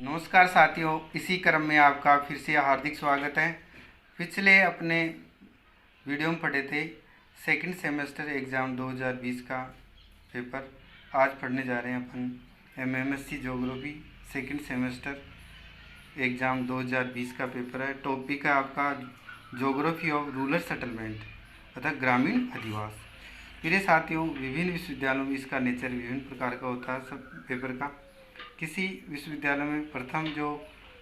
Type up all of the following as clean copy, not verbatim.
नमस्कार साथियों, इसी क्रम में आपका फिर से हार्दिक स्वागत है। पिछले अपने वीडियो में पढ़े थे सेकंड सेमेस्टर एग्ज़ाम 2020 का पेपर। आज पढ़ने जा रहे हैं अपन MMSC geography second semester exam 2020 का पेपर है। टॉपिक है आपका ज्योग्राफी ऑफ रूरल सेटलमेंट अर्थात ग्रामीण अधिवास। मेरे साथियों, विभिन्न विश्वविद्यालयों में इसका नेचर विभिन्न प्रकार का होता है। सब पेपर का किसी विश्वविद्यालय में प्रथम जो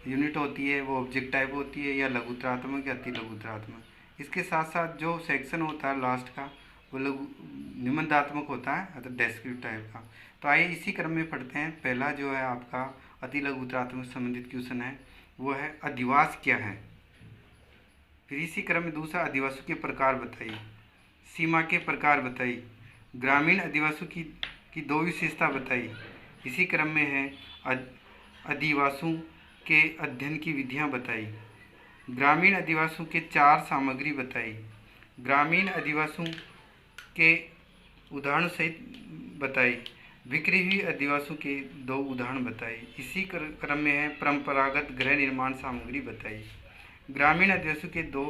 यूनिट होती है वो ऑब्जेक्ट टाइप होती है या लघुत्रात्मक या अति लघुत्रात्मक। इसके साथ साथ जो सेक्शन होता है लास्ट का वो लघु निबंधात्मक होता है अर्थात डेस्क्रिप्टिव टाइप का। तो आइए इसी क्रम में पढ़ते हैं। पहला जो है आपका अति लघुत्रात्मक संबंधित क्वेश्चन है, वो है अधिवास क्या है। फिर इसी क्रम में दूसरा, अधिवासों के प्रकार बताइए, सीमा के प्रकार बताइए, ग्रामीण अधिवासों की दो विशेषता बताइए। इसी क्रम में है अधिवासों के अध्ययन की विधियां बताई, ग्रामीण अधिवासों के चार सामग्री बताई, ग्रामीण अधिवासों के उदाहरण सहित बताई, बिखरी हुई अधिवासों के दो उदाहरण बताए। इसी क्रम में है परंपरागत गृह निर्माण सामग्री बताई, ग्रामीण अधिवासों के दो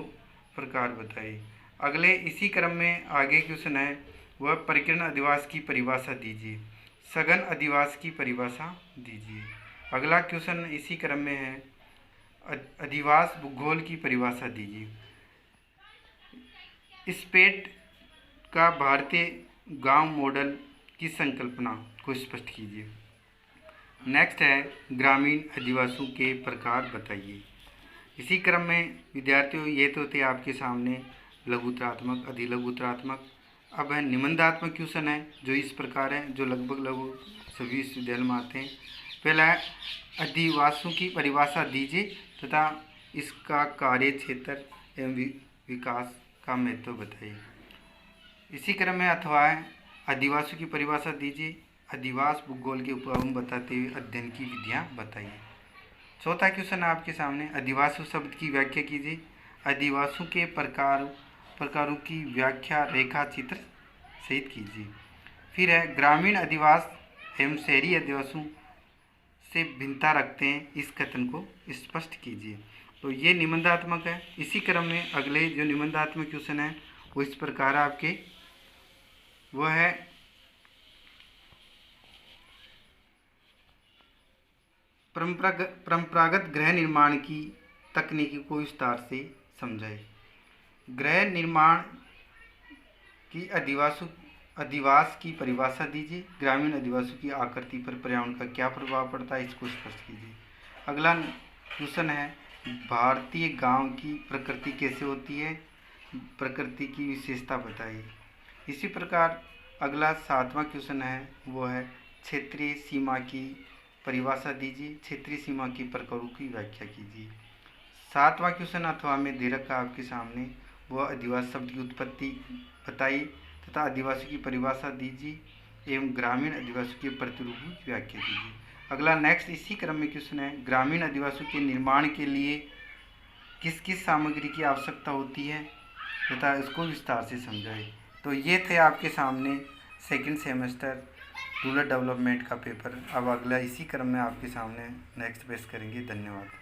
प्रकार बताए। अगले इसी क्रम में आगे क्वेश्चन है वह परिकीर्ण अधिवास की परिभाषा दीजिए, सघन अधिवास की परिभाषा दीजिए। अगला क्वेश्चन इसी क्रम में है अधिवास भूगोल की परिभाषा दीजिए। स्पेट का भारतीय गांव मॉडल की संकल्पना को स्पष्ट कीजिए। नेक्स्ट है ग्रामीण अधिवासों के प्रकार बताइए। इसी क्रम में विद्यार्थियों ये तो थे आपके सामने लघुत्रात्मक अधिलघुत्रात्मक। अब है निबंधात्मक क्वेश्चन है जो इस प्रकार है, जो लगभग सभी विश्वविद्यालय में आते हैं। पहला है अधिवासों की परिभाषा दीजिए तथा इसका कार्य क्षेत्र एवं विकास का महत्व बताइए। इसी क्रम में अथवा है अधिवासों की परिभाषा दीजिए, अधिवास भूगोल के उपक्रम बताते हुए अध्ययन की विधियाँ बताइए। चौथा क्वेश्चन है आपके सामने, अधिवास शब्द की व्याख्या कीजिए, अधिवासों के प्रकारों की व्याख्या रेखा चित्र सहित कीजिए। फिर है ग्रामीण अधिवास एवं शहरी अधिवासों से भिन्नता रखते हैं, इस कथन को स्पष्ट कीजिए। तो ये निबंधात्मक है। इसी क्रम में अगले जो निबंधात्मक क्वेश्चन है वो इस प्रकार आपके वो है परंपरागत गृह निर्माण की तकनीकी को विस्तार से समझाए। गृह निर्माण की अधिवास की परिभाषा दीजिए, ग्रामीण अधिवासों की आकृति पर पर्यावरण का क्या प्रभाव पड़ता है इसको स्पष्ट कीजिए। अगला क्वेश्चन है भारतीय गांव की प्रकृति कैसे होती है, प्रकृति की विशेषता बताइए। इसी प्रकार अगला सातवां क्वेश्चन है वो है क्षेत्रीय सीमा की परिभाषा दीजिए, क्षेत्रीय सीमा की प्रकारों की व्याख्या कीजिए। सातवां क्वेश्चन अथवा में दे रखा आपके सामने वह अधिवास शब्द की उत्पत्ति बताइए तथा आदिवासी की परिभाषा दीजिए एवं ग्रामीण आदिवासी के प्रतिरूप की व्याख्या कीजिए। अगला नेक्स्ट इसी क्रम में क्वेश्चन है ग्रामीण आदिवासी के निर्माण के लिए किस किस सामग्री की आवश्यकता होती है तथा इसको विस्तार से समझाए। तो ये थे आपके सामने सेकंड सेमेस्टर रूरल डेवलपमेंट का पेपर। अब अगला इसी क्रम में आपके सामने नेक्स्ट पेश करेंगे। धन्यवाद।